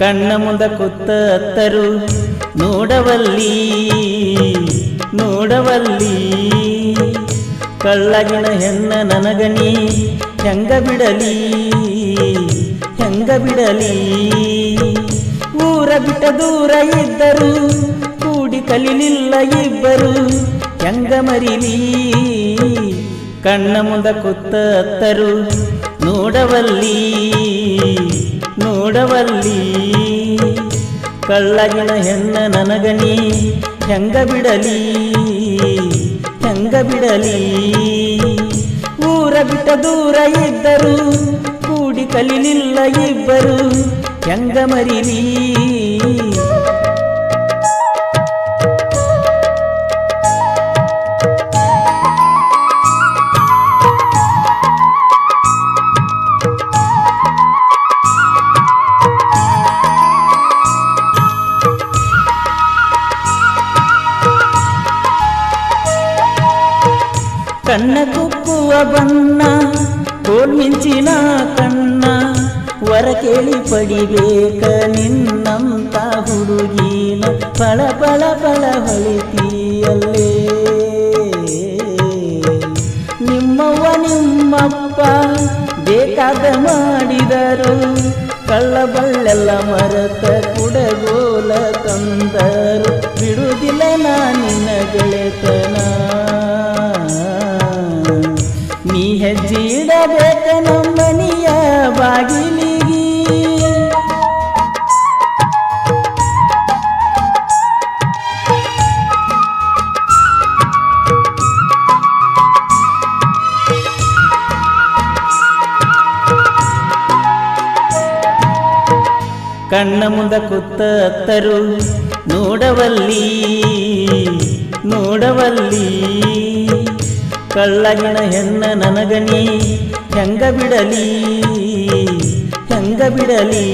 ಕಣ್ಣ ಮುಂದ ಕೂತರು ನೋಡವಲ್ಲಿ ನೋಡವಲ್ಲಿ ಕಳ್ಳಗಿನ ಹೆಣ್ಣ ನನಗನಿ ಹೆಂಗ ಬಿಡಲಿ ಹೆಂಗ ಬಿಡಲಿ ಊರ ಬಿಟ್ಟ ದೂರ ಇದ್ದರು ಕೂಡಿ ಕಲಿಲಿಲ್ಲ ಇಬ್ಬರು ಹೆಂಗ ಮರಿಲಿ ಕಣ್ಣ ಮುಂದ ಕೂತರು ನೋಡವಲ್ಲಿ ನೋಡವಲ್ಲಿ ಕಳ್ಳಗಿನ ಹೆಣ್ಣ ನನಗನಿ ಹೆಂಗ ಬಿಡಲಿ ಹೆಂಗ ಬಿಡಲಿ ಊರ ಬಿಟ್ಟ ದೂರ ಇದ್ದರು ಕೂಡಿ ಕಲಿಲಿಲ್ಲ ಇಬ್ಬರು ಹೆಂಗ ಮರಿಲಿ ಕಣ್ಣ ಕುಕ್ಕುವ ಬಣ್ಣ ಕೋಲ್ಮಿಂಚಿನ ಕಣ್ಣ ವರ ಕೇಳಿ ಪಡಿಬೇಕ ನಿನ್ನಂತ ಹುಡುಗಿನ ಪಳ ಪಳ ಪಳ ಹೊಳಿತೀಯಲ್ಲೇ ನಿಮ್ಮವ್ವ ನಿಮ್ಮಪ್ಪ ಬೇಕಾದ ಮಾಡಿದರು ಕಳ್ಳ ಬಳ್ಳೆಲ್ಲ ಮರತ ಕುಡಗೋಲ ತಂದರು ಬಿಡುವುದಿಲ್ಲ ನಾನಿನ ಗೆಳೆತನ ನೀ ಹೆಜ್ಜೆ ಇಡಬೇಕ ನಮ್ಮನಿಯ ಬಾಗಿಲಿಗಿ ಕಣ್ಣ ಮುಂದ ಕೂತರು ನೋಡವಲ್ಲಿ ನೋಡವಲ್ಲಿ ಕಳ್ಳಗಿನ ಹೆಣ್ಣ ನನಗನಿ ಹೆಂಗ ಬಿಡಲಿ ಹೆಂಗ ಬಿಡಲಿ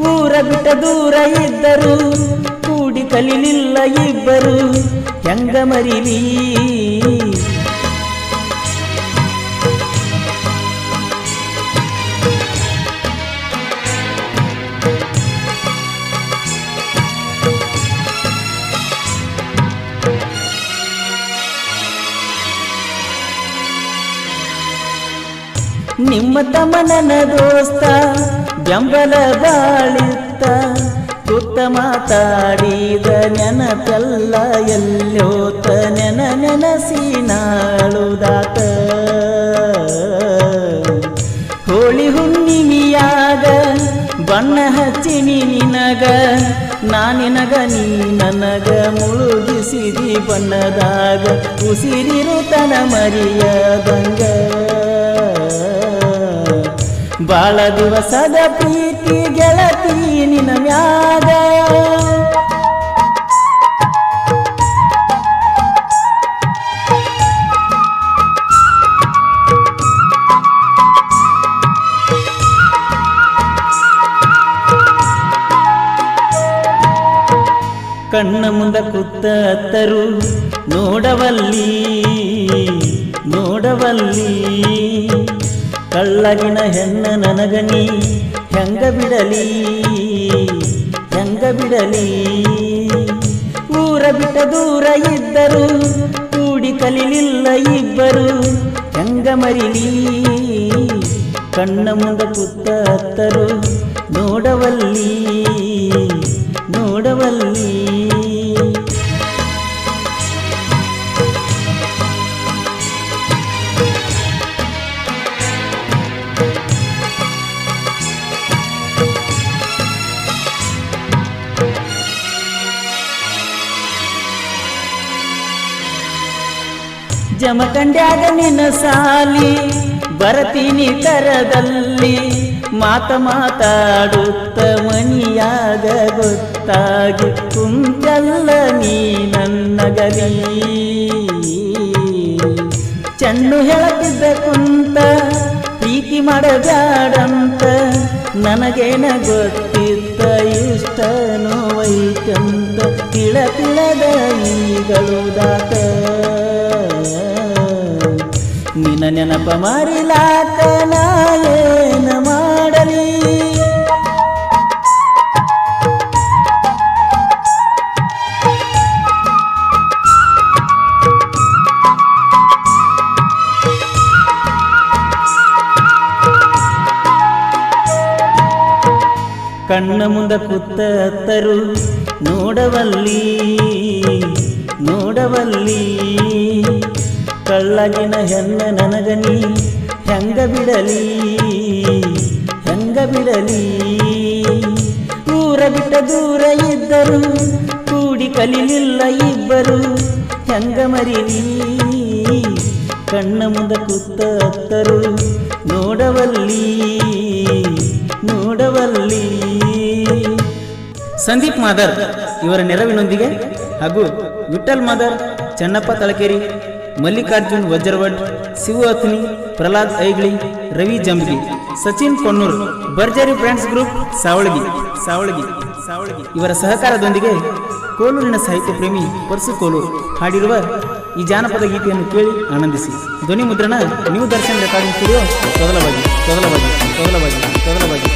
ಊರ ಬಿಟ್ಟ ದೂರ ಇದ್ದರು ಕೂಡಿ ಕಲಿಲಿಲ್ಲ ಇಬ್ಬರು ಹೆಂಗ ಮರಿಲಿ ನಿಮ್ಮ ತಮ್ಮನ ದೋಸ್ತ ಬೆಂಬಲ ಬಾಳಿತ್ತ ಕೂತ ಮಾತಾಡಿದ ನೆನಪೆಲ್ಲ ಎಲ್ಲೋತ ನೆನಸಿ ನಾಳುದಾತ ಹೋಳಿ ಹುಣ್ಣಿಮೆಯಾಗ ಬಣ್ಣ ಹಚ್ಚಿನಿ ನಿನಗ ನಾನಿನಗ ನೀ ನನಗ ಮುಳುಗಿಸಿದಿ ಬಣ್ಣದಾಗ ಉಸಿರಿರುತನ ಮರಿಯದಂಗ ಬಾಳ ದಿವಸದ ಪ್ರೀತಿ ಗೆಳತಿ ನಿನ ಮ್ಯಾಗ ಕಣ್ಣ ಮುಂದ ಕೂತರು ನೋಡವಲ್ಲಿ ನೋಡವಲ್ಲಿ ಕಳ್ಳಗಿನ ಹೆಣ್ಣ ನನಗನಿ ಹೆಂಗ ಬಿಡಲಿ ಹೆಂಗ ಬಿಡಲಿ ಊರ ಬಿಟ್ಟ ದೂರ ಇದ್ದರು ಕೂಡಿ ಕಲಿಲಿಲ್ಲ ಇಬ್ಬರು ಹೆಂಗ ಮರಿಲಿ ಕಣ್ಣ ಮುಂದ ಕೂತರು ನೋಡವಲ್ಲಿ ನೋಡವಲ್ಲಿ ಜಮಖಂಡ್ಯಾಗ ನಿನ್ನ ಸಾಲಿ ಬರತೀನಿ ತರದಲ್ಲಿ ಮಾತಾಡುತ್ತ ಮನಿಯಾಗ ಗೊತ್ತಾಗಿ ಕುಂತಲ್ಲ ನೀ ನನ್ನ ಗಲಿ ಚೆನ್ನು ಹೇಳುತ್ತಿದ್ದ ಕುಂತ ಪ್ರೀತಿ ಮಾಡಬ್ಯಾಡಂತ ನನಗೇನ ಗೊತ್ತಿದ್ದ ಇಷ್ಟ ನೋವೈತಂತ ತಿಳದ ಈಗಳುದಾತ ನಿನ್ನ ನೆನಪ ಮರಿಲಾಕ ನಾ ಏನ ಮಾಡಲಿ ಕಣ್ಣ ಮುಂದ ಕೂತ ಅತ್ತರು ನೋಡವಲ್ಲಿ ನೋಡವಲ್ಲಿ ಕಳ್ಳಗಿನ ಹೆಣ್ಣ ನನಗನಿ ಹೆಂಗ ಬಿಡಲಿ ಹೆಂಗ ಬಿಡಲಿ ಊರ ಬಿಟ್ಟ ದೂರ ಇದ್ದರು ಕೂಡಿ ಕಲಿಲಿಲ್ಲ ಇಬ್ಬರು ಹೆಂಗ ಮರಿಲಿ ಕಣ್ಣ ಮುಂದ ಕೂತ ಅತ್ತರು ನೋಡವಲ್ಲಿ ನೋಡವಲ್ಲಿ. ಸಂದೀಪ್ ಮಾದರ್ ಇವರ ನೆರವಿನೊಂದಿಗೆ ಹಾಗೂ ವಿಠಲ್ ಮಾದರ್, ಚೆನ್ನಪ್ಪ ತಳಕೇರಿ, ಮಲ್ಲಿಕಾರ್ಜುನ್ ವಜ್ರವಡ್, ಶಿವು ಅತ್ನಿ, ಪ್ರಹ್ಲಾದ್ ಐಗ್ಳಿ, ರವಿ ಜಂಬಗಿ, ಸಚಿನ್ ಕೊಣ್ಣೂರ್, ಭರ್ಜರಿ ಫ್ರೆಂಡ್ಸ್ ಗ್ರೂಪ್ ಸಾವಳಗಿ ಸಾವಳಗಿ ಸಾವಳಗಿ ಇವರ ಸಹಕಾರದೊಂದಿಗೆ ಕೋಲೂರಿನ ಸಾಹಿತ್ಯ ಪ್ರೇಮಿ ಪರಸು ಕೋಲೂರು ಹಾಡಿರುವ ಈ ಜಾನಪದ ಗೀತೆಯನ್ನು ಕೇಳಿ ಆನಂದಿಸಿ. ಧ್ವನಿ ಮುದ್ರಣ ನ್ಯೂ ದರ್ಶನ್ ರೆಕಾರ್ಡಿಂಗ್ ಸ್ಟುಡಿಯೋ ತೊದಲವಾಗಿ ತೊದಲವಾಗಿ ತೊದಲವಾಗಿ ತೊದಲವಾಗಿ